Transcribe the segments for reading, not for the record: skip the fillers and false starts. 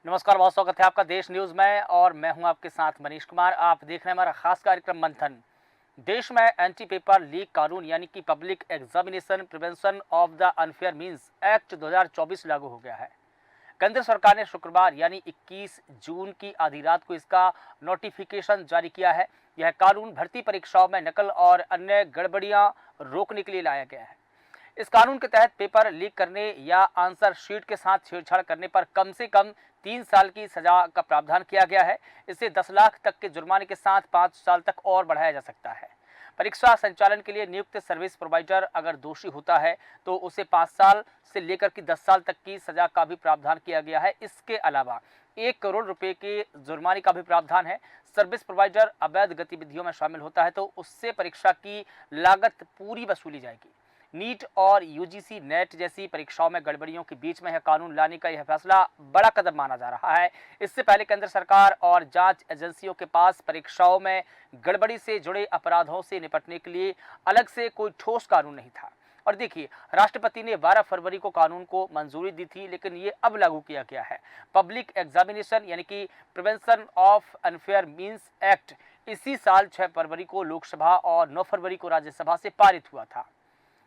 नमस्कार, बहुत स्वागत है आपका देश न्यूज में और मैं हूं आपके साथ मनीष कुमार। आप देख रहे हैं हमारा खास कार्यक्रम मंथन। देश में एंटी पेपर लीक कानून यानी कि public examination prevention of the unfair means act 2024 लागू हो गया है। केंद्र सरकार ने शुक्रवार यानी 21 जून की आधी रात को इसका नोटिफिकेशन जारी किया है। यह कानून भर्ती परीक्षाओं में नकल और अन्य गड़बड़ियां रोकने के लिए लाया गया है। इस कानून के तहत पेपर लीक करने या आंसर शीट के साथ छेड़छाड़ करने पर कम से कम 3 साल की सजा का प्रावधान किया गया है। इसे 10 लाख तक के जुर्माने के साथ 5 साल तक और बढ़ाया जा सकता है। परीक्षा संचालन के लिए नियुक्त सर्विस प्रोवाइडर अगर दोषी होता है तो उसे 5 साल से लेकर के 10 साल तक की सजा का भी प्रावधान किया गया है। इसके अलावा 1 करोड़ रुपए के जुर्माने का भी प्रावधान है। सर्विस प्रोवाइडर अवैध गतिविधियों में शामिल होता है तो उससे परीक्षा की लागत पूरी वसूली जाएगी। नीट और यूजीसी नेट जैसी परीक्षाओं में गड़बड़ियों के बीच में यह कानून लाने का यह फैसला बड़ा कदम माना जा रहा है। इससे पहले केंद्र सरकार और जांच एजेंसियों के पास परीक्षाओं में गड़बड़ी से जुड़े अपराधों से निपटने के लिए अलग से कोई ठोस कानून नहीं था। और देखिए, राष्ट्रपति ने 12 फरवरी को कानून को मंजूरी दी थी, लेकिन ये अब लागू किया गया है। पब्लिक एग्जामिनेशन यानी कि prevention of unfair means act इसी साल 6 फरवरी को लोकसभा और 9 फरवरी को राज्यसभा से पारित हुआ था।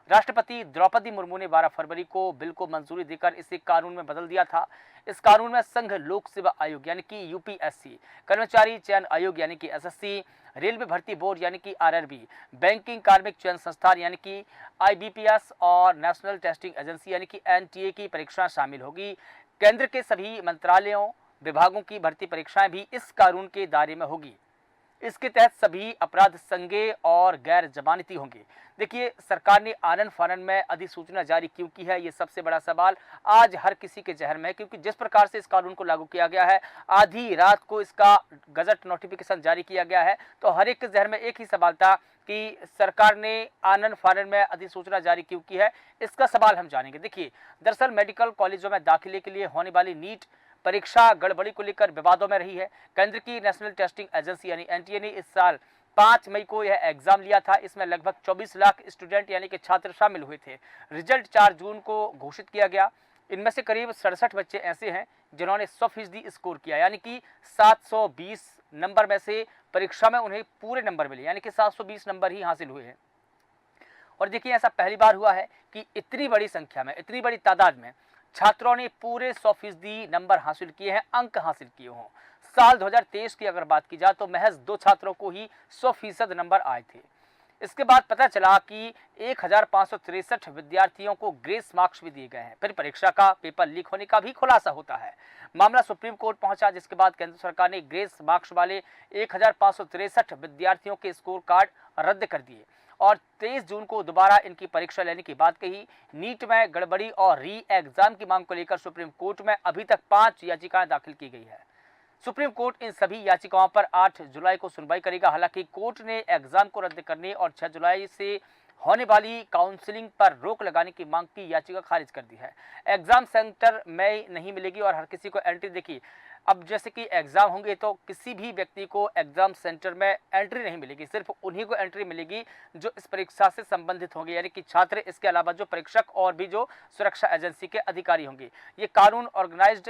राष्ट्रपति द्रौपदी मुर्मू ने 12 फरवरी को बिल को मंजूरी देकर इसे कानून में बदल दिया था। इस कानून में संघ लोक सेवा आयोग यानी कि यूपीएससी, कर्मचारी चयन आयोग यानी कि एसएससी, रेलवे भर्ती बोर्ड यानी कि आरआरबी, बैंकिंग कार्मिक चयन संस्थान यानी कि आईबीपीएस और नेशनल टेस्टिंग एजेंसी यानी कि एनटीए की परीक्षा शामिल होगी। केंद्र के सभी मंत्रालयों विभागों की भर्ती परीक्षाएं भी इस कानून के दायरे में होगी। इसके तहत सभी अपराध संज्ञेय और गैर जमानती होंगे। देखिए, सरकार ने आनन फानन में अधिसूचना जारी क्यों की है, ये सबसे बड़ा सवाल आज हर किसी के जहन में है, क्योंकि जिस प्रकार से इस कानून को लागू किया गया है, आधी रात को इसका गजट नोटिफिकेशन जारी किया गया है, तो हर एक के जहन में एक ही सवाल था कि सरकार ने आनन फानन में अधिसूचना जारी क्यों की है। इसका सवाल हम जानेंगे। देखिए, दरअसल मेडिकल कॉलेजों में दाखिले के लिए होने वाली नीट परीक्षा गड़बड़ी को लेकर विवादों में रही है। केंद्र की नेशनल टेस्टिंग एजेंसी यानी एनटीए ने इस साल 5 मई को यह एग्जाम लिया था। इसमें लगभग 24 लाख स्टूडेंट यानी कि छात्र शामिल हुए थे। रिजल्ट 4 जून को घोषित किया गया। इनमें से करीब 67 बच्चे ऐसे हैं जिन्होंने 100% स्कोर किया, यानी कि 720 नंबर में से परीक्षा में उन्हें पूरे नंबर मिले, यानी कि 720 नंबर ही हासिल हुए हैं। और देखिए, ऐसा पहली बार हुआ है कि इतनी बड़ी संख्या में, इतनी बड़ी तादाद में छात्रों ने पूरे 100% नंबर हासिल किए हैं, अंक हासिल किए हों। साल 2023 की अगर बात की जाए तो महज 2 छात्रों को ही 100% नंबर आए थे। इसके बाद पता चला कि 1563 विद्यार्थियों को ग्रेस मार्क्स भी दिए गए हैं। फिर परीक्षा का पेपर लीक होने का भी खुलासा होता है। मामला सुप्रीम कोर्ट पहुंचा, जिसके बाद केंद्र सरकार ने ग्रेस मार्क्स वाले 1563 विद्यार्थियों के स्कोर कार्ड रद्द कर दिए और 23 जून को दोबारा इनकी परीक्षा लेने की बात कही। नीट में गड़बड़ी और री एग्जाम की मांग को लेकर सुप्रीम कोर्ट में अभी तक 5 याचिकाएं दाखिल की गई है। सुप्रीम कोर्ट इन सभी याचिकाओं पर 8 जुलाई को सुनवाई करेगा। हालांकि कोर्ट ने एग्जाम को रद्द करने और 6 जुलाई से होने वाली काउंसलिंग पर रोक लगाने की मांग की याचिका खारिज कर दी है। एग्जाम सेंटर में नहीं मिलेगी और हर किसी को एंट्री, देखिए अब जैसे कि एग्जाम होंगे तो किसी भी व्यक्ति को एग्जाम सेंटर में एंट्री नहीं मिलेगी, सिर्फ उन्हीं को एंट्री मिलेगी जो इस परीक्षा से संबंधित होंगे, यानी कि छात्र, इसके अलावा जो परीक्षक और भी जो सुरक्षा एजेंसी के अधिकारी होंगे। ये कानून ऑर्गेनाइज्ड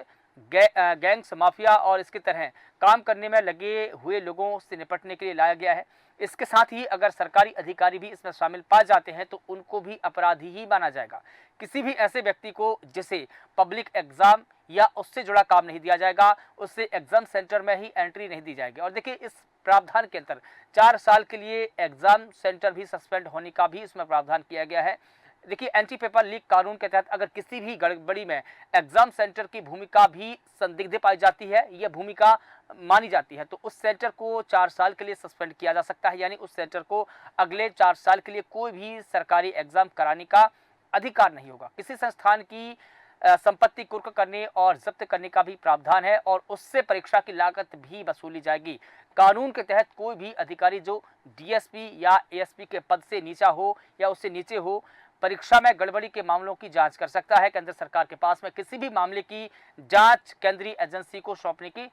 गैंग्स, माफिया और इसके तरह काम करने में लगे हुए लोगों से निपटने के लिए लाया गया है। इसके साथ ही अगर सरकारी अधिकारी भी इसमें शामिल पाए जाते हैं तो उनको भी अपराधी ही माना जाएगा। किसी भी ऐसे व्यक्ति को जिसे पब्लिक एग्जाम या उससे जुड़ा काम नहीं दिया जाएगा, उससे एग्जाम सेंटर में ही एंट्री नहीं दी जाएगी। और देखिए, इस प्रावधान के अंतर 4 साल के लिए एग्जाम सेंटर भी सस्पेंड होने का भी इसमें प्रावधान किया गया है। देखिए, एंटी पेपर लीक कानून के तहत अगर किसी भी गड़बड़ी में एग्जाम सेंटर की भूमिका भी संदिग्ध पाई जाती है, यह भूमिका मानी जाती है, तो उस सेंटर को 4 साल के लिए सस्पेंड किया जा सकता है। यानी उस सेंटर को अगले 4 साल के लिए कोई भी सरकारी एग्जाम कराने का अधिकार नहीं होगा। किसी संस्थान की संपत्ति कुर्क करने और जब्त करने का भी प्रावधान है और उससे परीक्षा की लागत भी वसूली जाएगी। कानून के तहत कोई भी अधिकारी जो डीएसपी या एएसपी के पद से नीचा हो या उससे नीचे हो, परीक्षा में गड़बड़ी के मामलों की जांच कर सकता है। केंद्र सरकार के पास में किसी भी मामले की जांच केंद्रीय एजेंसी को सौंपने की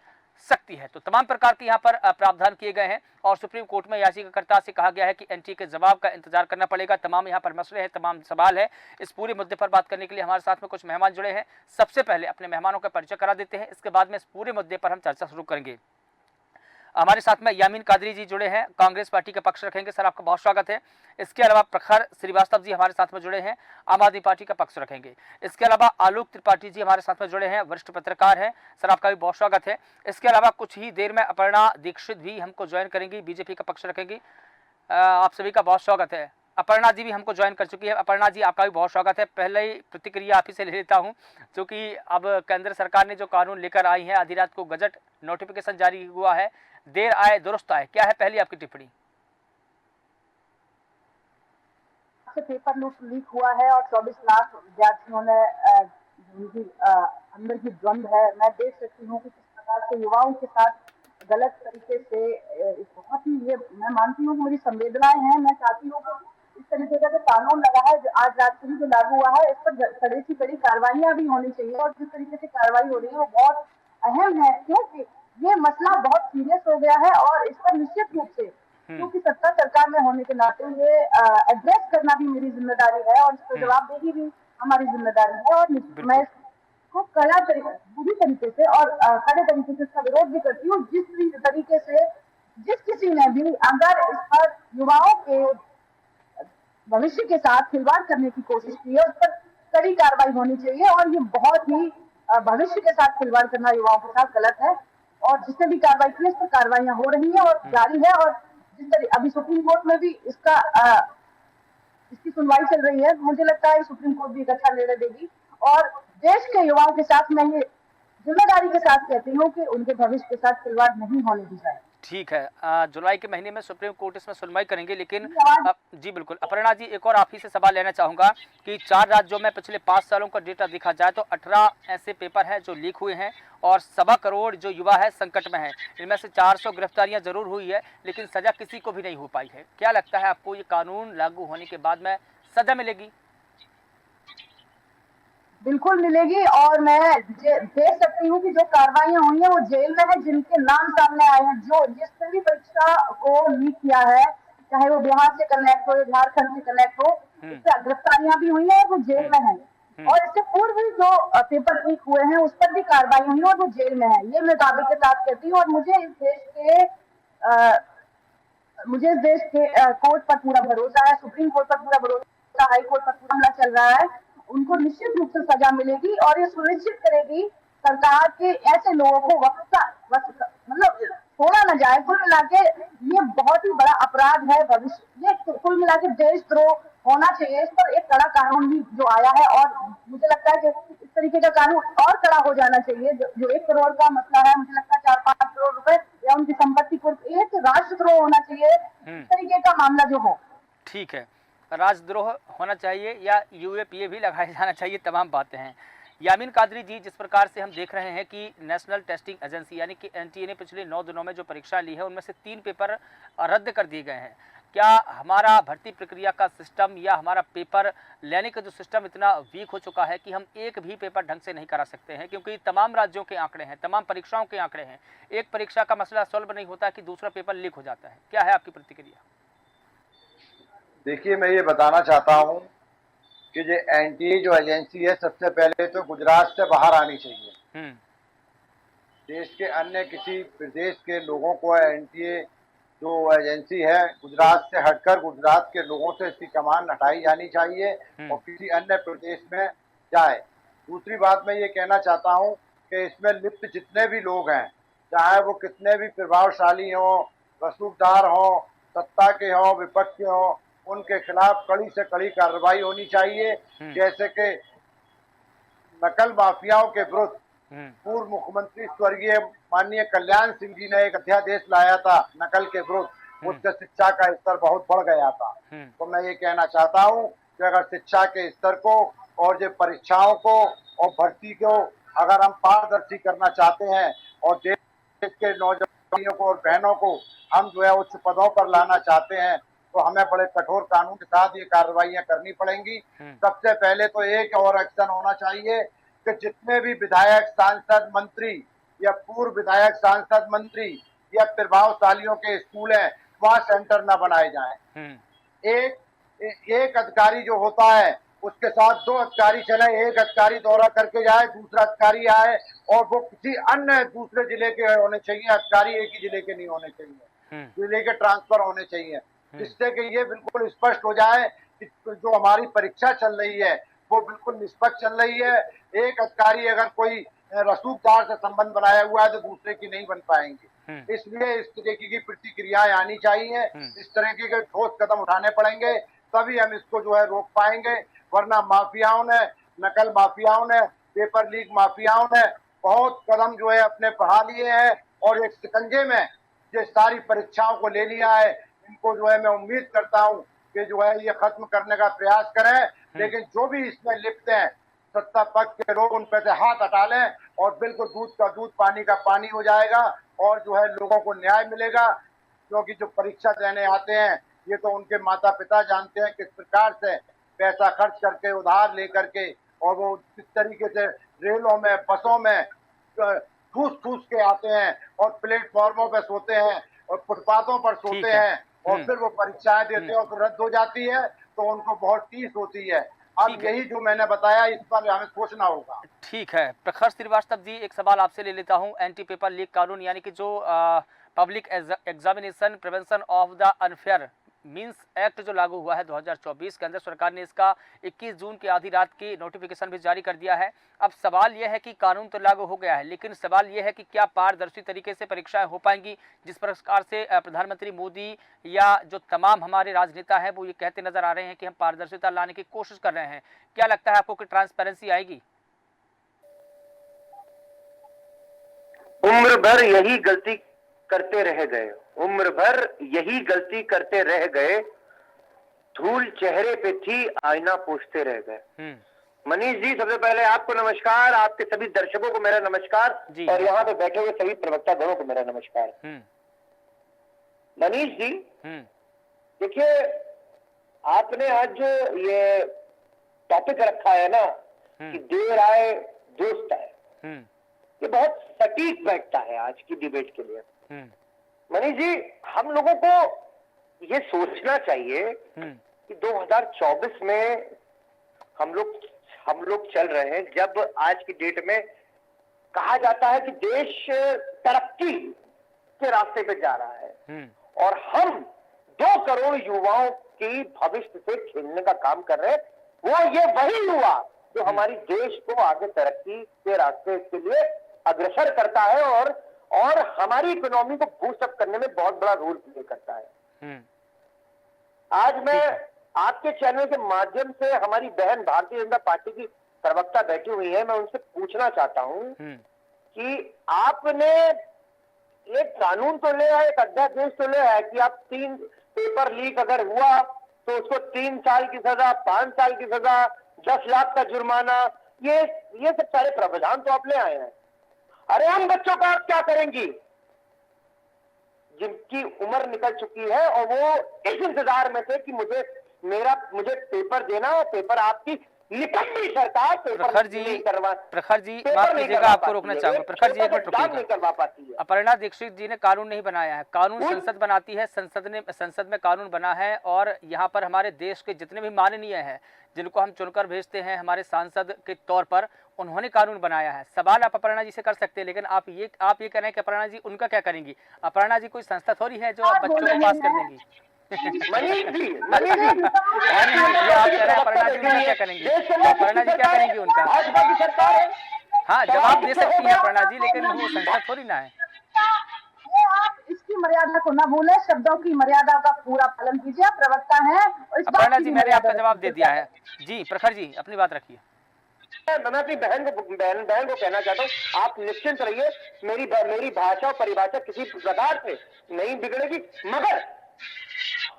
सकती है। तो तमाम प्रकार के यहाँ पर प्रावधान किए गए हैं और सुप्रीम कोर्ट में याचिकाकर्ता से कहा गया है कि एनटीए के जवाब का इंतजार करना पड़ेगा। तमाम यहाँ पर मसले हैं, तमाम सवाल है। इस पूरे मुद्दे पर बात करने के लिए हमारे साथ में कुछ मेहमान जुड़े हैं। सबसे पहले अपने मेहमानों का परिचय करा देते हैं, इसके बाद में इस पूरे मुद्दे पर हम चर्चा शुरू करेंगे। हमारे साथ में यामीन कादरी जी जुड़े हैं, कांग्रेस पार्टी का पक्ष रखेंगे। सर, आपका बहुत स्वागत है। इसके अलावा प्रखर श्रीवास्तव जी हमारे साथ में जुड़े हैं, आम आदमी पार्टी का पक्ष रखेंगे। इसके अलावा आलोक त्रिपाठी जी हमारे साथ में जुड़े हैं, वरिष्ठ पत्रकार हैं। सर, आपका भी बहुत स्वागत है। इसके अलावा कुछ ही देर में अपर्णा दीक्षित भी हमको ज्वाइन करेंगी, बीजेपी का पक्ष रखेंगी। आप सभी का बहुत स्वागत है। अपर्णा जी भी हमको ज्वाइन कर चुकी है। अपर्णा जी, आपका भी बहुत स्वागत है। पहले ही प्रतिक्रिया आप ही से ले लेता हूं, क्योंकि अब केंद्र सरकार ने जो कानून लेकर आई है, आधी रात को गजट नोटिफिकेशन जारी हुआ है, देर आए दुरुस्त आए, क्या है पहली आपकी टिप्पणी? पेपर लीक हुआ है और 24 लाख विद्यार्थियों ने उनकी अंदर की द्वंद है। मैं देख सकती हूँ कि किस प्रकार से युवाओं के साथ गलत तरीके से बहुत ही, ये मैं मानती हूँ कि मेरी संवेदनाएं हैं। मैं चाहती हूँ कि इस तरीके का जो कानून लगा है, जो आज रात से ही जो लागू हुआ है, इस पर कड़ी से कड़ी कार्रवाइयां भी होनी चाहिए। और जिस तरीके से कार्रवाई हो रही है वो बहुत अहम है, क्योंकि ये मसला बहुत सीरियस हो गया है और इस पर निश्चित रूप से, क्योंकि सत्ता सरकार में होने के नाते ये एड्रेस करना भी मेरी जिम्मेदारी है और इसको जवाबदेही भी हमारी जिम्मेदारी है। और मैं इसको पूरी तरीके से और कड़े तरीके से इसका विरोध भी करती हूँ। जिस तरीके से जिस किसी ने भी अगर इस पर युवाओं के भविष्य के साथ खिलवाड़ करने की कोशिश की है, उस पर कड़ी कार्रवाई होनी चाहिए। और ये बहुत ही भविष्य के साथ खिलवाड़ करना युवाओं के साथ गलत है। और जिसने भी कार्रवाई की है, इस पर कार्रवाइयां हो रही है और जारी है। और जिस तरह अभी सुप्रीम कोर्ट में भी इसकी सुनवाई चल रही है, मुझे लगता है सुप्रीम कोर्ट भी एक अच्छा निर्णय देगी। और देश के युवाओं के साथ मैं ये जिम्मेदारी के साथ कहती हूँ कि उनके भविष्य के साथ खिलवाड़ नहीं होने दी जाए। ठीक है, जुलाई के महीने में सुप्रीम कोर्ट इसमें सुनवाई करेंगे। लेकिन जी बिल्कुल अपर्णा जी, एक और आप ही से सवाल लेना चाहूँगा कि 4 राज्यों में पिछले 5 सालों का डेटा देखा जाए तो 18 ऐसे पेपर हैं जो लीक हुए हैं और 1.25 करोड़ जो युवा है संकट में है। इनमें से 400 गिरफ्तारियां जरूर हुई है, लेकिन सजा किसी को भी नहीं हो पाई है। क्या लगता है आपको, ये कानून लागू होने के बाद में सजा मिलेगी? बिल्कुल मिलेगी। और मैं देख सकती हूँ कि जो कार्रवाइयां हुई हैं वो जेल में है जिनके नाम सामने आए हैं। जो जिसने भी परीक्षा को लीक किया है, चाहे वो बिहार से कनेक्ट हो या झारखंड से कनेक्ट हो, उससे गिरफ्तारियां भी हुई है, वो जेल में है। और इससे पूर्व भी जो पेपर लीक हुए हैं उस पर भी कार्रवाई हुई है और वो जेल में है। ये मैं दावे के साथ कहती हूँ। और मुझे इस देश के कोर्ट पर पूरा भरोसा है, सुप्रीम कोर्ट पर पूरा भरोसा, हाई कोर्ट पर पूरा मामला चल रहा है। उनको निश्चित रूप से सजा मिलेगी और ये सुनिश्चित करेगी सरकार के ऐसे लोगों को मतलब छोड़ा न जाए। कुल मिला के ये बहुत ही बड़ा अपराध है। भविष्य ये कुल मिला के देशद्रोह होना चाहिए। इस पर एक कड़ा कानून भी जो आया है और मुझे लगता है कि इस तरीके का कानून और कड़ा हो जाना चाहिए। जो 1 करोड़ का मसला है, मुझे लगता है 4-5 करोड़ रुपए या उनकी संपत्ति को एक राष्ट्रद्रोह होना चाहिए, इस तरीके का मामला जो हो। ठीक है, राजद्रोह होना चाहिए या यूएपीए भी लगाया जाना चाहिए, तमाम बातें हैं। यामीन कादरी जी, जिस प्रकार से हम देख रहे हैं कि नेशनल टेस्टिंग एजेंसी यानी कि एनटीए ने पिछले 9 दिनों में जो परीक्षा ली है उनमें से 3 पेपर रद्द कर दिए गए हैं। क्या हमारा भर्ती प्रक्रिया का सिस्टम या हमारा पेपर लेने का जो सिस्टम इतना वीक हो चुका है कि हम एक भी पेपर ढंग से नहीं करा सकते हैं, क्योंकि तमाम राज्यों के आंकड़े हैं, तमाम परीक्षाओं के आंकड़े हैं। एक परीक्षा का मसला सॉल्व नहीं होता कि दूसरा पेपर लीक हो जाता है। क्या है आपकी प्रतिक्रिया? देखिए, मैं ये बताना चाहता हूं कि जो एनटीए जो एजेंसी है, सबसे पहले तो गुजरात से बाहर आनी चाहिए। देश के अन्य किसी प्रदेश के लोगों को एनटीए जो एजेंसी है गुजरात से हटकर गुजरात के लोगों से इसकी कमान हटाई जानी चाहिए और किसी अन्य प्रदेश में जाए। दूसरी बात मैं ये कहना चाहता हूं कि इसमें लिप्त जितने भी लोग हैं, चाहे वो कितने भी प्रभावशाली हों, रसूखदार हों, सत्ता के हों, विपक्ष के हों, उनके खिलाफ कड़ी से कड़ी कार्रवाई होनी चाहिए। जैसे कि नकल माफियाओं के विरुद्ध पूर्व मुख्यमंत्री स्वर्गीय माननीय कल्याण सिंह जी ने एक अध्यादेश लाया था नकल के विरुद्ध, उससे शिक्षा का स्तर बहुत बढ़ गया था। तो मैं ये कहना चाहता हूँ कि अगर शिक्षा के स्तर को और जो परीक्षाओं को और भर्ती को अगर हम पारदर्शी करना चाहते हैं और देश के नौजवानों को और बहनों को हम जो है उच्च पदों पर लाना चाहते हैं, तो हमें बड़े कठोर कानून के साथ ये कार्रवाइयां करनी पड़ेंगी। सबसे पहले तो एक और एक्शन होना चाहिए कि जितने भी विधायक, सांसद, मंत्री या पूर्व विधायक, सांसद, मंत्री या प्रभावशालियों के स्कूल हैं, वहां सेंटर न बनाए जाएं। एक अधिकारी जो होता है उसके साथ 2 अधिकारी चले, एक अधिकारी दौरा करके जाए, दूसरा अधिकारी आए, और वो किसी अन्य दूसरे जिले के होने चाहिए, अधिकारी एक ही जिले के नहीं होने चाहिए, जिले के ट्रांसफर होने चाहिए, जिससे कि ये बिल्कुल स्पष्ट हो जाए कि जो हमारी परीक्षा चल रही है वो बिल्कुल निष्पक्ष चल रही है। एक अधिकारी अगर कोई रसूखदार से संबंध बनाया हुआ है तो दूसरे की नहीं बन पाएंगे। इसलिए इस तरीके की प्रतिक्रियाएं आनी चाहिए, इस तरीके के ठोस कदम उठाने पड़ेंगे, तभी हम इसको जो है रोक पाएंगे। वरना माफियाओं ने, नकल माफियाओं ने, पेपर लीक माफियाओं ने बहुत कदम जो है अपने बढ़ा लिए हैं और एक शिकंजे में ये सारी परीक्षाओं को ले लिया है। इनको जो है मैं उम्मीद करता हूं कि जो है ये खत्म करने का प्रयास करें, लेकिन जो भी इसमें लिप्त हैं सत्ता पक्ष के लोग उन पे से हाथ हटा लें और बिल्कुल दूध का दूध, पानी का पानी हो जाएगा और जो है लोगों को न्याय मिलेगा। क्योंकि जो परीक्षा देने आते हैं ये तो उनके माता पिता जानते हैं किस प्रकार से पैसा खर्च करके, उधार लेकर के, और वो किस तरीके से रेलों में, बसों में ठूस ठूस के आते हैं और प्लेटफॉर्मों पर सोते हैं और फुटपाथों पर सोते हैं और फिर वो परीक्षाएं देते हैं और फिर रद्द हो जाती है तो उनको बहुत टीस होती है। अब यही जो मैंने बताया इस पर हमें सोचना होगा। ठीक है प्रखर श्रीवास्तव जी, एक सवाल आपसे ले लेता हूं। एंटी पेपर लीक कानून यानी कि जो public examination prevention of the unfair means act जो लागू हुआ है 2024 के अंदर, सरकार ने इसका 21 जून की आधी रात की नोटिफिकेशन भी जारी कर दिया है। अब सवाल यह है कि कानून तो लागू हो गया है, लेकिन सवाल यह है कि क्या पारदर्शी तरीके से परीक्षाएं हो पाएंगी। जिस प्रकार से प्रधानमंत्री मोदी या जो तमाम हमारे राजनेता हैं वो ये कहते नजर आ रहे हैं कि हम पारदर्शिता लाने की कोशिश कर रहे हैं, क्या लगता है आपको कि ट्रांसपेरेंसी आएगी? उम्र भर यही गलती करते रह गए, उम्र भर यही गलती करते रह गए, धूल चेहरे पे थी, आईना पोंछते रह गए। मनीष जी, सबसे पहले आपको नमस्कार, आपके सभी दर्शकों को मेरा नमस्कार और यहाँ पे बैठे हुए सभी प्रवक्ता गणों को मेरा नमस्कार। मनीष जी, देखिए आपने आज जो ये टॉपिक रखा है ना कि देर आए दोस्त आए, ये बहुत सटीक बैठता है आज की डिबेट के लिए। मनीष जी, हम लोगों को ये सोचना चाहिए कि 2024 में हम लोग चल रहे हैं, जब आज की डेट में कहा जाता है कि देश तरक्की के रास्ते पे जा रहा है और हम 2 करोड़ युवाओं की भविष्य से खेलने का काम कर रहे हैं। वो ये वही युवा जो हमारी देश को आगे तरक्की के रास्ते के लिए अग्रसर करता है और हमारी इकोनॉमी को बूस्ट अप करने में बहुत बड़ा रोल प्ले करता है। आज मैं आपके चैनल के माध्यम से हमारी बहन भारतीय जनता पार्टी की प्रवक्ता बैठी हुई है, मैं उनसे पूछना चाहता हूं कि आपने एक कानून तो ले आए, एक अध्यादेश तो ले आए कि आप 3 पेपर लीक अगर हुआ तो उसको 3 साल की सजा, 5 साल की सजा, 10 लाख का जुर्माना, ये सब सारे प्रावधान तो आप ले आए हैं। अरे हम बच्चों का आप क्या करेंगी जिनकी उम्र निकल चुकी है और वो इस इंतजार में थे कि मुझे पेपर देना, पेपर आपकी निकम्मी सरकार प्रखर जी माफ कीजिएगा, आपको रोकना चाहूंगा। प्रखर जी एक मिनट रुकिएगा। अपर्णा दीक्षित जी ने कानून नहीं बनाया है, कानून संसद बनाती है, संसद में कानून बना है और यहाँ पर हमारे देश के जितने भी माननीय हैं जिनको हम चुनकर भेजते हैं हमारे सांसद के तौर पर, उन्होंने कानून बनाया है। सवाल आप अपर्णा जी से कर सकते हैं, लेकिन आप ये कह रहे हैं कि अपर्णा जी उनका क्या करेंगी? अपर्णा जी कोई संस्था थोड़ी है जो आप बच्चों को पास कर देंगी। मनीष जी, आप कह रहे हैं अपर्णा जी उनका क्या करेंगी? अपर्णा जी क्या करेंगी उनका? भाजपा की सरकार है। हाँ, जवाब दे सकती है अपर्णा जी, लेकिन वो संस्था थोड़ी ना है। आप इसकी मर्यादा को ना भूलें, शब्दों की मर्यादा का पूरा पालन कीजिए, आप प्रवक्ता हैं। अपर्णा जी, मैंने आपका जवाब दे दिया है। जी प्रखर जी, अपनी बात रखिए। मैं अपनी बहन को कहना चाहता हूँ, आप निश्चिंत रहिए, मेरी भाषा और परिभाषा किसी प्रकार से नहीं बिगड़ेगी, मगर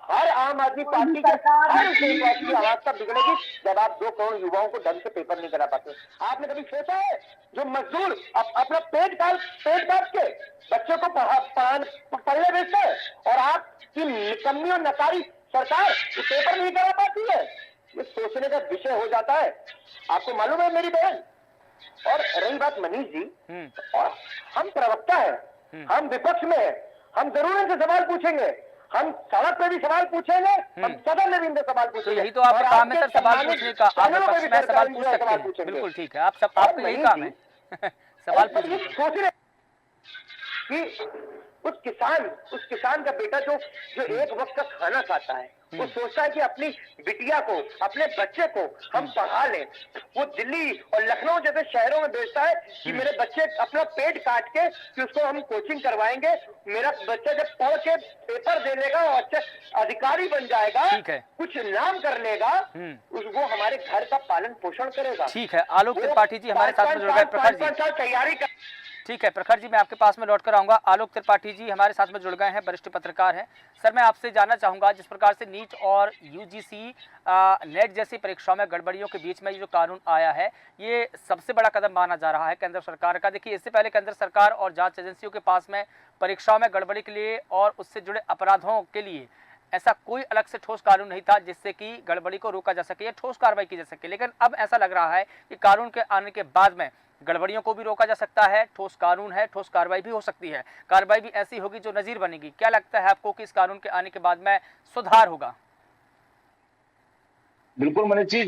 हर आम आदमी पार्टी के हर देशवासी की आवाज तब बिगड़ेगी जब आप 2 करोड़ युवाओं को ढंग से पेपर नहीं करा पाते। आपने कभी सोचा है जो मजदूर अपना पेट काट के बच्चों को पढ़ने भेजते हैं और आपकी निकम्मी और नकारी सरकार ये पेपर नहीं करा पाती है? ये सोचने का विषय हो जाता है। आपको मालूम है मेरी बहन, और रही बात मनीष जी, और हम प्रवक्ता है, हम विपक्ष में है, हम जरूर इनसे सवाल पूछेंगे, हम सड़क पे भी सवाल पूछेंगे, हम सदन में भी इनसे सवाल तो पूछेंगे। यही तो आपका और काम है सर, आपके सवाल सम्मानित पूछने का। आप चैनलों पे विपक्ष भी में सरकार सवाल इनसे पूछ सकते हैं, पूछेंगे। बिल्कुल ठीक है, आप सब, आपका यही काम है सवाल और ये पूछने का। सोच रहे कि उस किसान का बेटा जो एक वक्त का खाना खाता है, वो सोचता है कि अपनी बिटिया को, अपने बच्चे को हम पढ़ा लें। वो दिल्ली और लखनऊ जैसे शहरों में भेजता है कि मेरे बच्चे अपना पेट काट के कि उसको हम कोचिंग करवाएंगे, मेरा बच्चा जब पढ़ के पेपर दे लेगा और अच्छा अधिकारी बन जाएगा, ठीक है, कुछ नाम कर लेगा, वो हमारे घर का पालन पोषण करेगा। ठीक है। आलोक त्रिपाठी जी हमारे साथ में जुड़ गए। प्रखर जी, तैयारी कर। ठीक है प्रखर जी, मैं आपके पास में लौट कर आऊंगा। आलोक त्रिपाठी जी हमारे साथ में जुड़ गए हैं, वरिष्ठ पत्रकार हैं। सर, मैं आपसे जानना चाहूंगा, जिस प्रकार से नीट और यूजीसी नेट जैसी परीक्षाओं में गड़बड़ियों के बीच में ये जो कानून आया है, ये सबसे बड़ा कदम माना जा रहा है केंद्र सरकार का। देखिए, इससे पहले केंद्र सरकार और जांच एजेंसियों के पास में परीक्षाओं में गड़बड़ी के लिए और उससे जुड़े अपराधों के लिए ऐसा कोई अलग से ठोस कानून नहीं था जिससे कि गड़बड़ी को रोका जा सके या ठोस कार्रवाई की जा सके। लेकिन अब ऐसा लग रहा है कि कानून के आने के बाद में गड़बड़ियों को भी रोका जा सकता है, ठोस कानून है, ठोस कार्रवाई भी हो सकती है, कार्रवाई भी ऐसी होगी जो नजीर बनेगी। क्या लगता है आपको कि इस कानून के आने के बाद में सुधार होगा? बिल्कुल मनीष जी,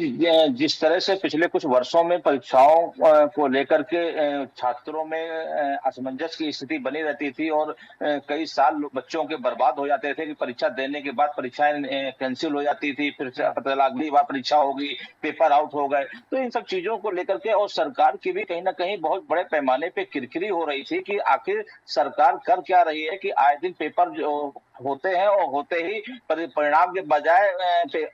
जिस तरह से पिछले कुछ वर्षों में परीक्षाओं को लेकर के छात्रों में असमंजस की स्थिति बनी रहती थी और कई साल बच्चों के बर्बाद हो जाते थे कि परीक्षा देने के बाद परीक्षाएं कैंसिल हो जाती थी, फिर से पता चला अगली बार परीक्षा होगी, पेपर आउट हो गए। तो इन सब चीजों को लेकर के और सरकार की भी कहीं ना कहीं बहुत बड़े पैमाने पे किरकिरी हो रही थी कि आखिर सरकार कर क्या रही है कि आए दिन पेपर जो होते हैं और होते ही परिणाम के बजाय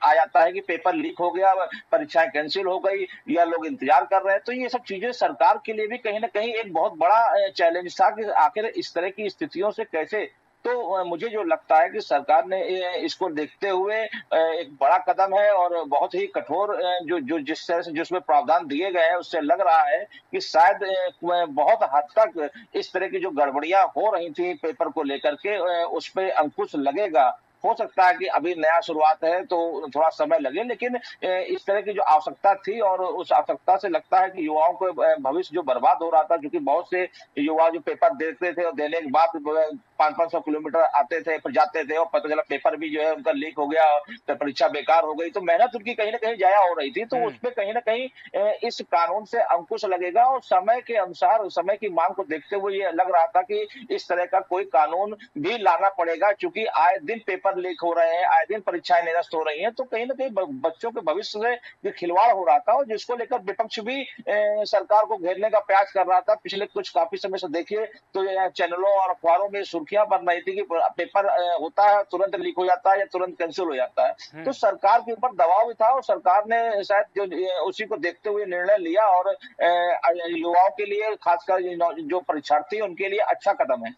आ जाता है कि पेपर लीक हो गया, परीक्षाएं कैंसिल हो गई या लोग इंतजार कर रहे हैं। तो ये सब चीजें सरकार के लिए भी कहीं ना कहीं एक बहुत बड़ा चैलेंज था कि आखिर इस तरह की स्थितियों से कैसे। तो मुझे जो लगता है कि सरकार ने इसको देखते हुए एक बड़ा कदम है और बहुत ही कठोर जो जिस तरह से जिसमें प्रावधान दिए गए हैं, उससे लग रहा है कि शायद बहुत हद तक इस तरह की जो गड़बड़ियां हो रही थी पेपर को लेकर के उस पर अंकुश लगेगा। हो सकता है कि अभी नया शुरुआत है तो थोड़ा समय लगे, लेकिन इस तरह की जो आवश्यकता थी और उस आवश्यकता से लगता है कि युवाओं को भविष्य जो बर्बाद हो रहा था, क्योंकि बहुत से युवा जो पेपर देते थे और देने के बाद 500-500 किलोमीटर आते थे, फिर जाते थे और पता चला पेपर भी जो है उनका लीक हो गया, तो परीक्षा बेकार हो गई, तो मेहनत उनकी कहीं ना कहीं जाया हो रही थी। तो उसमें कहीं ना कहीं इस कानून से अंकुश लगेगा और समय के अनुसार, समय की मांग को देखते हुए ये लग रहा था कि इस तरह का कोई कानून भी लाना पड़ेगा, क्योंकि आए दिन पेपर लीक हो रहे हैं, आए दिन परीक्षाएं निरस्त हो रही हैं, तो कहीं ना कहीं बच्चों के भविष्य से खिलवाड़ हो रहा था और जिसको लेकर विपक्ष भी सरकार को घेरने का प्रयास कर रहा था। पिछले काफी समय से देखिए तो चैनलों और अखबारों में सुर्खियां बन रही थी कि पेपर होता है तुरंत लीक हो जाता है या तुरंत कैंसिल हो जाता है। तो सरकार के ऊपर दबाव भी था और सरकार ने शायद जो उसी को देखते हुए निर्णय लिया और युवाओं के लिए, खासकर जो परीक्षार्थी उनके लिए अच्छा कदम है।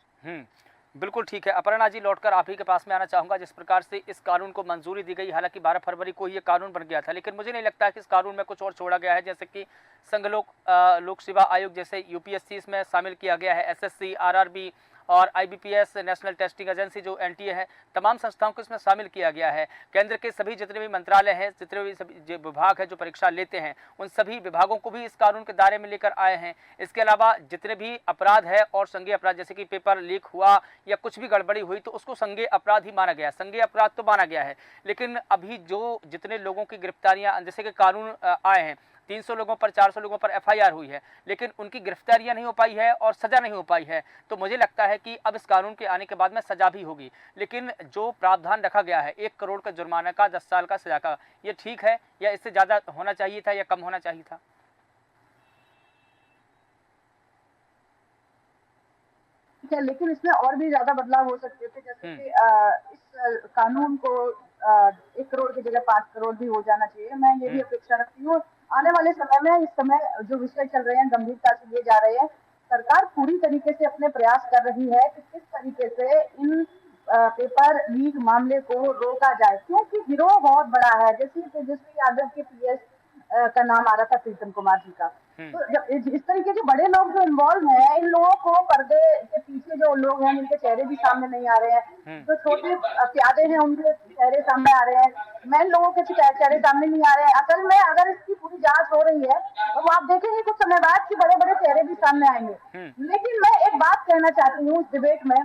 बिल्कुल ठीक है। अपर्णा जी, लौटकर आप ही के पास में आना चाहूंगा। जिस प्रकार से इस कानून को मंजूरी दी गई, हालांकि 12 फरवरी को ही ये कानून बन गया था, लेकिन मुझे नहीं लगता है कि इस कानून में कुछ और छोड़ा गया है, जैसे कि संघ लोक सेवा आयोग जैसे यूपीएससी इसमें शामिल किया गया है, एसएससी, आरआरबी और आईबीपीएस, नेशनल टेस्टिंग एजेंसी जो एनटीए है, तमाम संस्थाओं को इसमें शामिल किया गया है। केंद्र के सभी जितने भी मंत्रालय हैं, जितने भी सभी विभाग है जो परीक्षा लेते हैं, उन सभी विभागों को भी इस कानून के दायरे में लेकर आए हैं। इसके अलावा जितने भी अपराध है और संज्ञेय अपराध, जैसे कि पेपर लीक हुआ या कुछ भी गड़बड़ी हुई तो उसको संज्ञेय अपराध ही माना गया है, संज्ञेय अपराध तो माना गया है। लेकिन अभी जो जितने लोगों की गिरफ्तारियां, जैसे कि कानून आए हैं, 300 लोगों पर, 400 लोगों पर एफआईआर हुई है, लेकिन उनकी गिरफ्तारियां नहीं हो पाई है और सजा नहीं हो पाई है। तो मुझे लगता है कि अब इस कानून के आने के बाद में सजा भी होगी। लेकिन जो प्रावधान रखा गया है 1 करोड़ का जुर्माना का, 10 साल का सजा का, ये ठीक है या इससे ज्यादा होना चाहिए था या कम होना चाहिए था? ठीक है, लेकिन इसमें और भी ज्यादा बदलाव हो सकते थे, जैसे कि इस कानून को 1 करोड़ की जगह 5 करोड़ भी हो जाना चाहिए। मैं ये भी अपेक्षा रखती हूँ आने वाले समय में। इस समय जो विषय चल रहे हैं गंभीरता से लिए जा रहे हैं, सरकार पूरी तरीके से अपने प्रयास कर रही है कि किस तरीके से इन पेपर लीक मामले को रोका जाए, क्योंकि गिरोह बहुत बड़ा है। जैसे तेजस्वी यादव के पीएस का नाम आ रहा था, प्रीतम कुमार जी का। तो जब इस तरीके के बड़े लोग जो इन्वॉल्व हैं, इन लोगों को पर्दे के पीछे जो लोग हैं जिनके चेहरे भी सामने नहीं आ रहे हैं, जो छोटे प्यादे हैं उनके चेहरे सामने आ रहे हैं, मेन लोगों के चेहरे सामने नहीं आ रहे हैं। असल में अगर इसकी पूरी जांच हो रही है तो आप देखेंगे कुछ समय बाद कि बड़े बड़े चेहरे भी सामने आएंगे। लेकिन मैं एक एक बात कहना चाहती हूँ इस डिबेट में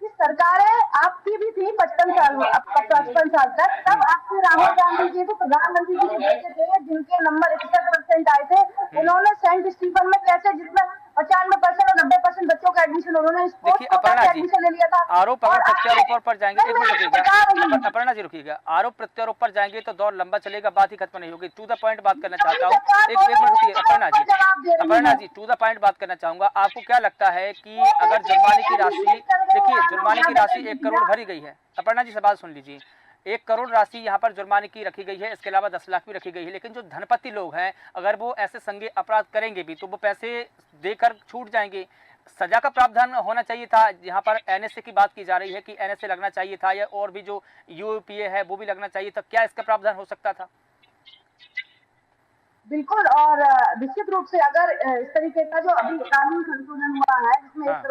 कि सरकारें आपकी भी थी 55 साल तक, तब आपके राहुल गांधी जी को प्रधानमंत्री जी के बेटे थे जिनके नंबर 61% आए थे। उन्होंने सेंट स्टीफन में कैसे जिसमें 95% और 90% बच्चों का एडमिशन, उन्होंने देखिए अपर्णा जी, एडमिशन ले लिया था। आरोप अगर प्रत्यारोप पर जाएंगे, एक मिनट रुकिएगा और अपर्णा जी, रुकिएगा। आरोप प्रत्यारोप पर जाएंगे तो दौर लंबा चलेगा, बात ही खत्म नहीं होगी। टू द पॉइंट बात करना चाहता हूँ, एक मिनट रुकिए Aparna ji, to the point बात करना चाहूंगा। आपको क्या लगता है कि अगर जुर्माने की राशि, देखिए जुर्माने की राशि 1 करोड़ भरी गई है, अपर्णा जी से बात सुन लीजिए, 1 करोड़ राशि यहाँ पर जुर्माने की रखी गई है, इसके अलावा 10 लाख भी रखी गई है, लेकिन जो धनपति लोग हैं अगर वो ऐसे संज्ञेय अपराध करेंगे भी तो वो पैसे देकर छूट जाएंगे। सजा का प्रावधान होना चाहिए था। यहाँ पर एनएसए की बात की जा रही है कि एनएसए लगना चाहिए था, या और भी जो यूपीए है वो भी लगना चाहिए था। क्या इसका प्रावधान हो सकता था? बिल्कुल, और निश्चित रूप से अगर इस तरीके का जो अभी कानून संशोधन हुआ है जिसमें 1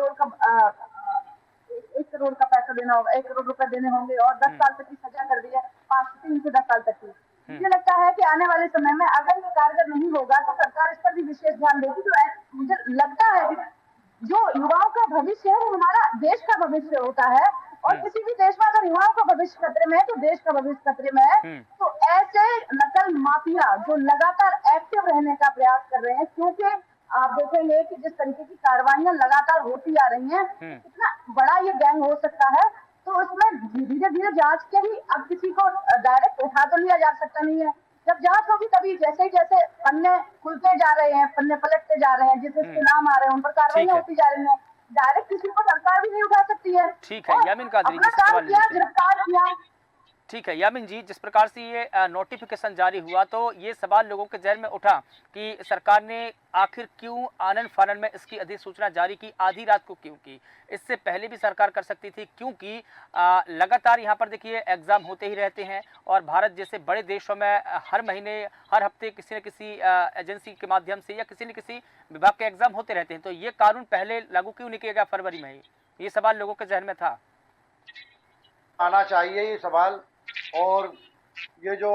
करोड़ का पैसा देना होगा, 1 करोड़ रुपए देने होंगे और 10 साल तक की सजा कर दी है, 3 से 10 साल तक की। मुझे लगता है कि आने वाले समय में अगर ये कारगर नहीं होगा तो सरकार इस पर भी विशेष ध्यान देगी। तो मुझे लगता है कि जो युवाओं का भविष्य है वो हमारा देश का भविष्य होता है, और किसी भी देश में अगर युवाओं का भविष्य खतरे में है तो देश का भविष्य खतरे में है। तो ऐसे नकल माफिया जो लगातार एक्टिव रहने का प्रयास कर रहे हैं, क्योंकि आप देखेंगे कि जिस तरीके की कार्रवाइयां लगातार होती आ रही हैं, इतना बड़ा ये गैंग हो सकता है, तो उसमें धीरे धीरे जांच के ही अब किसी को डायरेक्ट उठा तो लिया जा सकता नहीं है। जब जांच होगी तभी जैसे पन्ने खुलते जा रहे हैं, पन्ने पलटते जा रहे हैं, जिसके नाम आ रहे हैं उन पर कार्रवाइयां होती जा रही हैं, डायरेक्ट किसी को सरकार भी नहीं उठा सकती है। ठीक है यामिन कादरी जी, गिरफ्तार किया। ठीक है यामिन जी, जिस प्रकार से ये नोटिफिकेशन जारी हुआ तो ये सवाल लोगों के जहन में उठा कि सरकार ने आखिर क्यों आनन फानन में इसकी अधिसूचना जारी की, आधी रात को क्यों की? इससे पहले भी सरकार कर सकती थी, क्योंकि लगातार यहाँ पर देखिए एग्जाम होते ही रहते हैं, और भारत जैसे बड़े देशों में हर महीने हर हफ्ते किसी न किसी एजेंसी के माध्यम से या किसी न किसी विभाग के एग्जाम होते रहते हैं। तो ये कानून पहले लागू क्यों नहीं किया गया फरवरी में? ये सवाल लोगों के जहन में था। आना चाहिए ये सवाल, और ये जो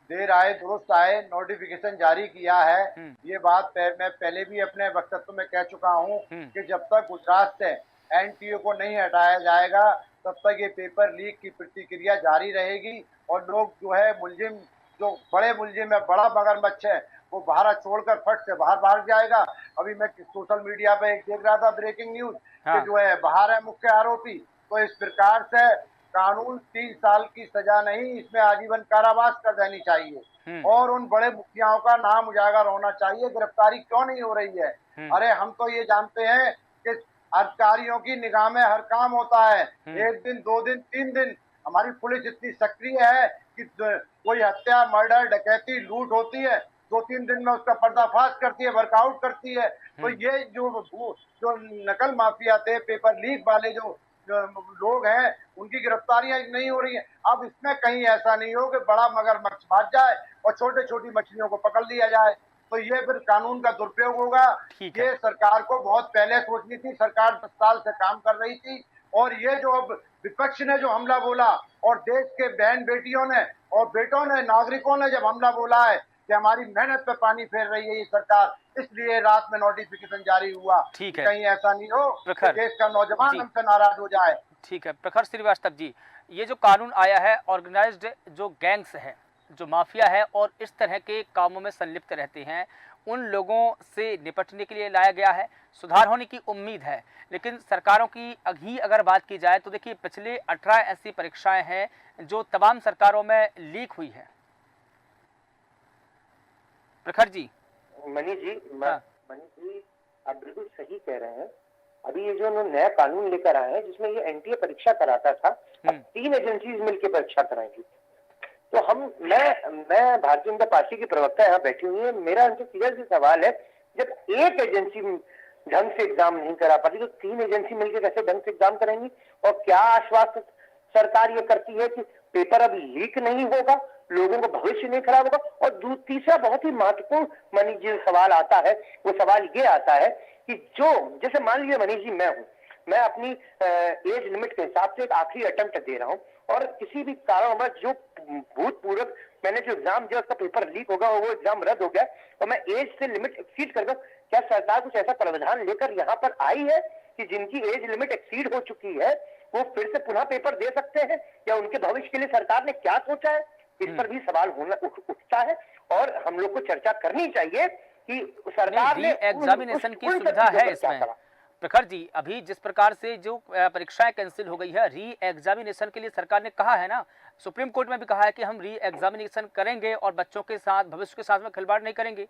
देर आए दुरुस्त आए नोटिफिकेशन जारी किया है, ये बात मैं पहले भी अपने वक्तव्य में कह चुका हूँ कि जब तक गुजरात से एनटीए को नहीं हटाया जाएगा तब तक ये पेपर लीक की प्रतिक्रिया जारी रहेगी, और लोग जो है मुलजिम, जो बड़े मुलजिम है, बड़ा मगरमच्छ है, वो भारत छोड़कर फट से बाहर भाग जाएगा। अभी मैं सोशल मीडिया पे एक देख रहा था ब्रेकिंग न्यूज कि जो है बाहर है मुख्य आरोपी। तो इस प्रकार से कानून 3 साल की सजा नहीं, इसमें आजीवन कारावास कर देनी चाहिए, और उन बड़े मुखियाओं का नाम उजागर होना चाहिए। गिरफ्तारी क्यों नहीं हो रही है? अरे हम तो ये जानते हैं कि अधिकारियों की निगाह में हर काम होता है, 1 दिन 2 दिन 3 दिन। हमारी पुलिस इतनी सक्रिय है कि कोई हत्या, मर्डर, डकैती, लूट होती है, 2-3 दिन में उसका पर्दाफाश करती है, वर्कआउट करती है। तो ये जो नकल माफिया थे, पेपर लीक वाले जो लोग हैं, उनकी गिरफ्तारियां नहीं हो रही हैं। अब इसमें कहीं ऐसा नहीं हो कि बड़ा मगरमच्छ भाग जाए और छोटे छोटी मछलियों को पकड़ लिया जाए, तो ये फिर कानून का दुरुपयोग होगा। ये सरकार को बहुत पहले सोचनी थी। सरकार 10 साल से काम कर रही थी, और ये जो अब विपक्ष ने जो हमला बोला, और देश के बहन बेटियों ने और बेटों ने, नागरिकों ने जब हमला बोला है कि हमारी मेहनत पे पानी फेर रही है ये सरकार, इसलिए रात में नोटिफिकेशन जारी हुआ। कहीं ऐसा नहीं हो कि देश का नौजवान हमसे नाराज हो जाए। ठीक है प्रखर श्रीवास्तव जी, ये जो कानून आया है, ऑर्गेनाइज्ड जो गैंग्स है, जो माफिया है और इस तरह के कामों में संलिप्त रहते हैं, उन लोगों से निपटने के लिए लाया गया है। सुधार होने की उम्मीद है, लेकिन सरकारों की ही अगर बात की जाए तो देखिए पिछले 18 ऐसी परीक्षाएं हैं जो तमाम सरकारों में लीक हुई है। प्रखर जी। मनीष जी आप बिल्कुल सही कह रहे हैं। अभी ये जो नया कानून लेकर आए हैं जिसमें ये एनटीए परीक्षा कराता था, अब 3 एजेंसीज मिलकर परीक्षा कराएंगी। तो मैं भारतीय जनता पार्टी की प्रवक्ता यहाँ बैठी हुई है, मेरा उनसे सीधा सा सवाल है, जब एक एजेंसी ढंग से एग्जाम नहीं करा पाती तो 3 एजेंसी मिलकर कैसे ढंग से एग्जाम कराएंगी? और क्या आश्वासन सरकार ये करती है कि पेपर अब लीक नहीं होगा, लोगों का भविष्य नहीं खराब होगा? और तीसरा बहुत ही महत्वपूर्ण मनीष जी सवाल आता है, वो सवाल ये आता है कि जो जैसे मान लीजिए मनीष जी मैं अपनी एज लिमिट के हिसाब से एक आखिरी अटेम्प्ट दे रहा हूँ, और किसी भी कारणवश जो भूतपूर्व मैंने जो एग्जाम दिया उसका पेपर लीक होगा और वो एग्जाम रद्द हो गया और मैं एज से लिमिट एक्सीड कर दूं, क्या सरकार कुछ ऐसा प्रावधान लेकर यहाँ पर आई है कि जिनकी एज लिमिट एक्सीड हो चुकी है वो फिर से पुनः पेपर दे सकते हैं, या उनके भविष्य के लिए सरकार ने क्या सोचा है, इस पर भी सवाल उठता है। और हम लोग को चर्चा करनी चाहिए कि सरकार ने एग्जामिनेशन की सुविधा है इसमें। प्रखर जी, अभी जिस प्रकार से जो परीक्षाएं कैंसिल हो गई है, री एग्जामिनेशन के लिए सरकार ने कहा है ना, सुप्रीम कोर्ट में भी कहा है कि हम री एग्जामिनेशन करेंगे और बच्चों के साथ, भविष्य के साथ में खिलवाड़ नहीं करेंगे।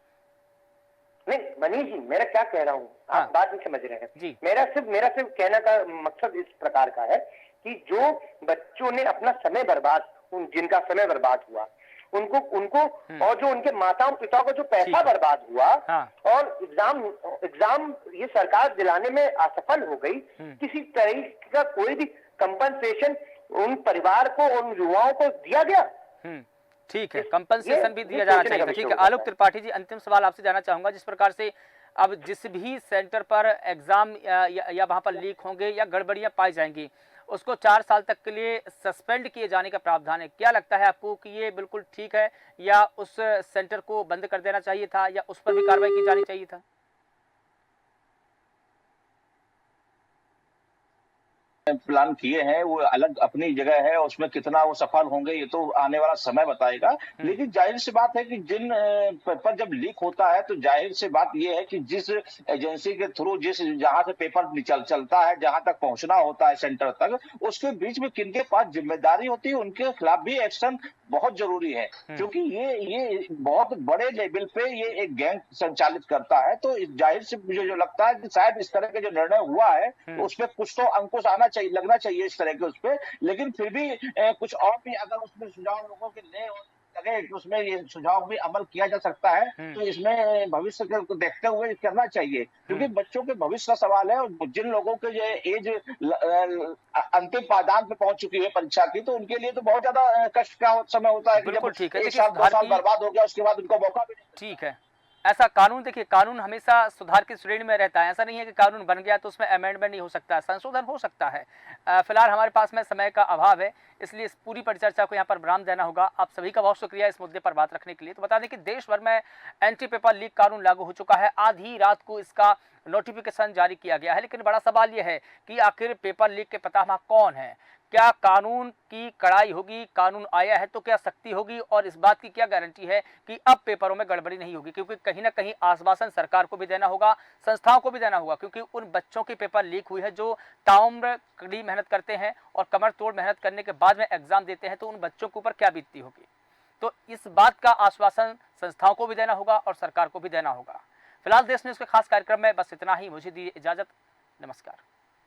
नहीं मनीष जी, मेरा क्या कह रहा हूँ आप बात नहीं समझ रहे हैं जी। मेरा सिर्फ कहने का मकसद इस प्रकार का है कि जो बच्चों ने अपना समय बर्बाद, जिनका समय बर्बाद हुआ उनको और जो उनके माताओं पिताओं का जो पैसा बर्बाद हुआ, और एग्जाम ये सरकार दिलाने में असफल हो गई, किसी तरह का कोई भी कंपनसेशन उन परिवार को, उन युवाओं को दिया गया? ठीक है, कंपनसेशन भी दिया जाना चाहिए। ठीक है, आलोक त्रिपाठी जी, अंतिम सवाल आपसे जाना चाहूंगा, जिस प्रकार से अब जिस भी सेंटर पर एग्जाम या वहां पर लीक होंगे या गड़बड़ियां पाई जाएंगी, उसको 4 साल तक के लिए सस्पेंड किए जाने का प्रावधान है। क्या लगता है आपको कि ये बिल्कुल ठीक है, या उस सेंटर को बंद कर देना चाहिए था, या उस पर भी कार्रवाई की जानी चाहिए था? प्लान किए हैं वो अलग अपनी जगह है, उसमें कितना वो सफल होंगे ये तो आने वाला समय बताएगा। लेकिन जाहिर सी बात है कि जिन पेपर जब लीक होता है तो जाहिर सी बात ये है कि जिस एजेंसी के थ्रू जहां से पेपर चलता है, जहां तक पहुंचना होता है सेंटर तक, उसके बीच में किनके पास जिम्मेदारी होती है, उनके खिलाफ भी एक्शन बहुत जरूरी है। क्योंकि ये बहुत बड़े लेवल पे ये एक गैंग संचालित करता है। तो जाहिर से मुझे जो लगता है कि शायद इस तरह के जो निर्णय हुआ है उस पर कुछ तो अंकुश लगना चाहिए इस तरह के उस पे। लेकिन फिर भी कुछ और भी अगर उसमें सुझाव लोगों के लगे तो उसमें ये सुझाव भी अमल किया जा सकता है, तो इसमें भविष्य को देखते हुए करना चाहिए। क्योंकि बच्चों के भविष्य का सवाल है, और जिन लोगों के जो एज अंतिम पायदान पे पहुंच चुकी है परीक्षा की, तो उनके लिए तो बहुत ज्यादा कष्ट का समय होता है कि जब 1 साल 2 साल बर्बाद हो गया, उसके बाद उनको मौका भी नहीं। ठीक है, ऐसा कानून, देखिए कानून हमेशा सुधार की श्रेणी में रहता है। ऐसा नहीं है कि कानून बन गया तो उसमें अमेंडमेंट नहीं हो सकता, संशोधन हो सकता है। फिलहाल हमारे पास में समय का अभाव है, इसलिए इस पूरी परिचर्चा को यहाँ पर विराम देना होगा। आप सभी का बहुत शुक्रिया इस मुद्दे पर बात रखने के लिए। तो बता दें कि देश भर में एंटी पेपर लीक कानून लागू हो चुका है। आधी रात को इसका नोटिफिकेशन जारी किया गया है, लेकिन बड़ा सवाल यह है कि आखिर पेपर लीक के पितामह कौन है? क्या कानून की कड़ाई होगी? कानून आया है तो क्या सख्ती होगी? और इस बात की क्या गारंटी है कि अब पेपरों में गड़बड़ी नहीं होगी? क्योंकि कहीं ना कहीं आश्वासन सरकार को भी देना होगा, संस्थाओं को भी देना होगा, क्योंकि उन बच्चों की पेपर लीक हुई है जो ताउम्र कड़ी मेहनत करते हैं और कमर तोड़ मेहनत करने के बाद में एग्जाम देते हैं, तो उन बच्चों के ऊपर क्या बीतती होगी। तो इस बात का आश्वासन संस्थाओं को भी देना होगा और सरकार को भी देना होगा। फिलहाल देश न्यूज़ के खास कार्यक्रम में बस इतना ही। मुझे दीजिए इजाजत, नमस्कार।